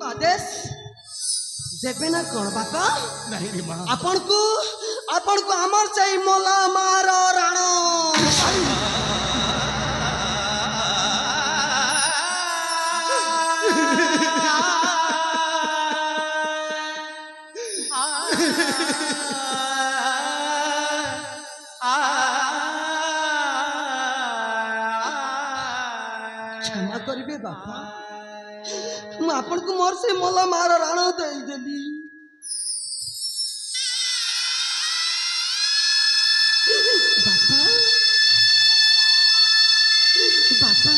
आदेश जेबे ना कौन बापा नहीं रे माँ आपण को अमर चाहिए मोला मारो राणो क्षमा करिबे बापा मैं आपण को मोर से मोला मारो राणो दे देली बापा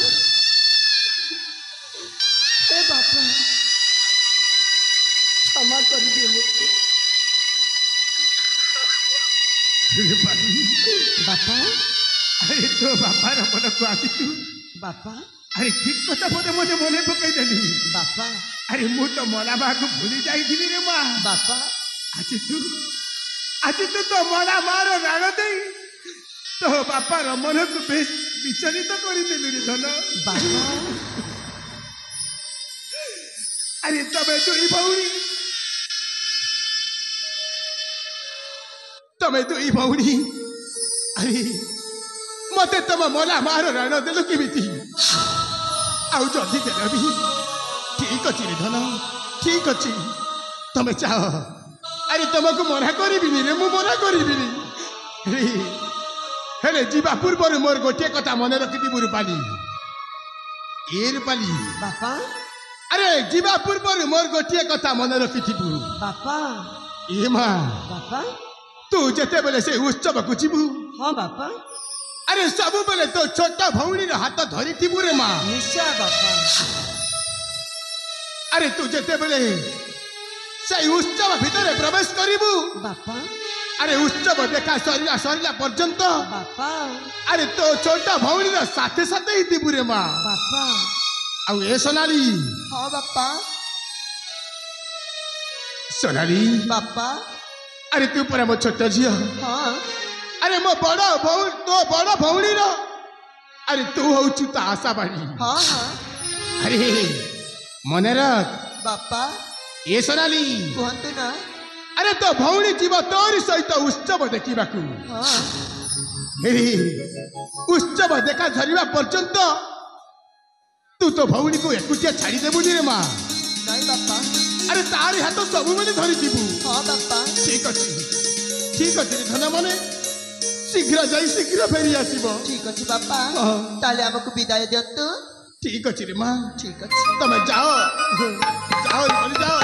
हे बापा क्षमा करिबे मुझे बापा अरे तो बापा मन को आसी तू बापा अरे ठीक कथा बोले मते मने पकई देली बापा अरे मु तो मला बा को भूली जाई रे माँ बापा आज तू तो मला मारो राण दे तो बापा मन को बेस विचलित तो कर देलु रे धन बापा अरे तबे दुई भौणी अरे मते तम मला मारो राण देलु केमिति आउ जल्दी देले भी ठीक अच्छी रे धन ठीक अच्छी तमे चाह अरे तुमको मना करिबिनी रे मु मना करिबिनी रे हेले जीवा पूर्व मोर गोटे कथा मन रखी रूपाली ए रूपाली बापा अरे जीवा पूर्व मोर गोटे कथा मन रखी बापा ए माँ बापा तू जेते बेले से उत्सव को जीवु हाँ बापा अरे सब बेले तो छोटा भौणी हाथ धरी थी रे माँ निश्चय बापा अरे तू जेते बेले से उत्सव भितर प्रवेश करिबु बापा अरे उत्सव देखा सरिला पर्यंत बापा अरे तो छोटा भौणी साथे साथे ही थी रे माँ बापा आउ ए सोनाली हाँ बापा सोनाली बापा अरे तू पर मो छोट झियो हाँ अरे मो बड़ भौणी तो बड़ भौणी रो अरे तू होचु ता आशा बाड़ी हाँ हाँ अरे मने रख बापा ए सोनाली कहते ना अरे तो भौणी जीव तोरी सहित उत्सव देखा हाँ उत्सव देखा झरिबा पर्यंत तू तो भौणी को एकुटिया छाड़ी देबुनी रे माँ नहीं बापा अरे तारी हाथ सब मैंने धरी थी हाँ बापा ठीक अच्छी रे धन मने शीघ्र जाई शीघ्र फेरी आसीबो ठीक अच्छे बापा ताले हमको विदाय दियंतु ठीक अच्छी रे माँ ठीक अच्छे तमे जाओ जाओ रे जाओ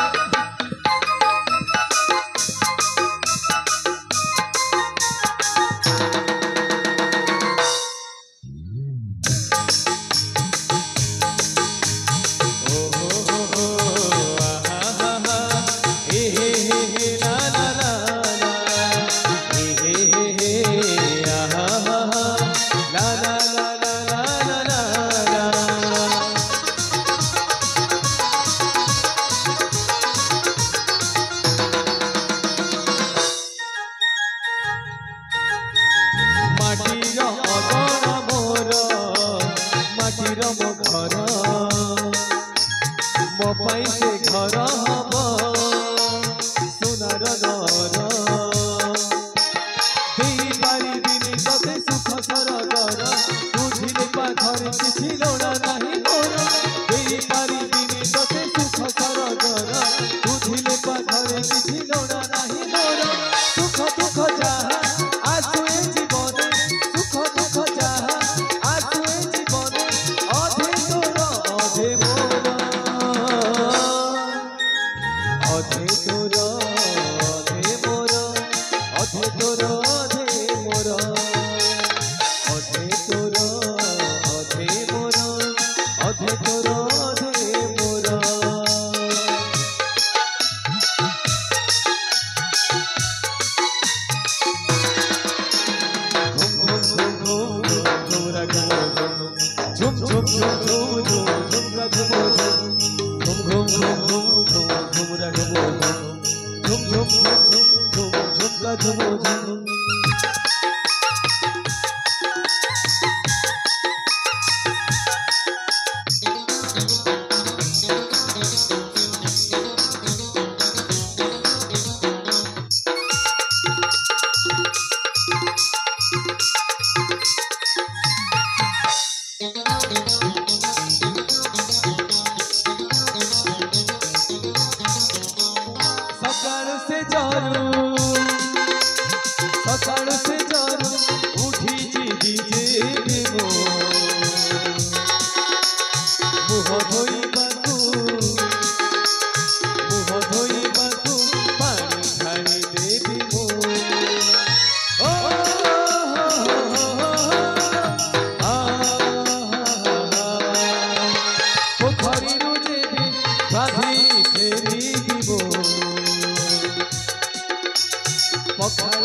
जरू सकाळ से जरू उठी जीजे देबो मुह धोइबाकू पानी ढाली देबी मो ओ पोखरीरू जेबी गाधी फेरी दिबो पखाळ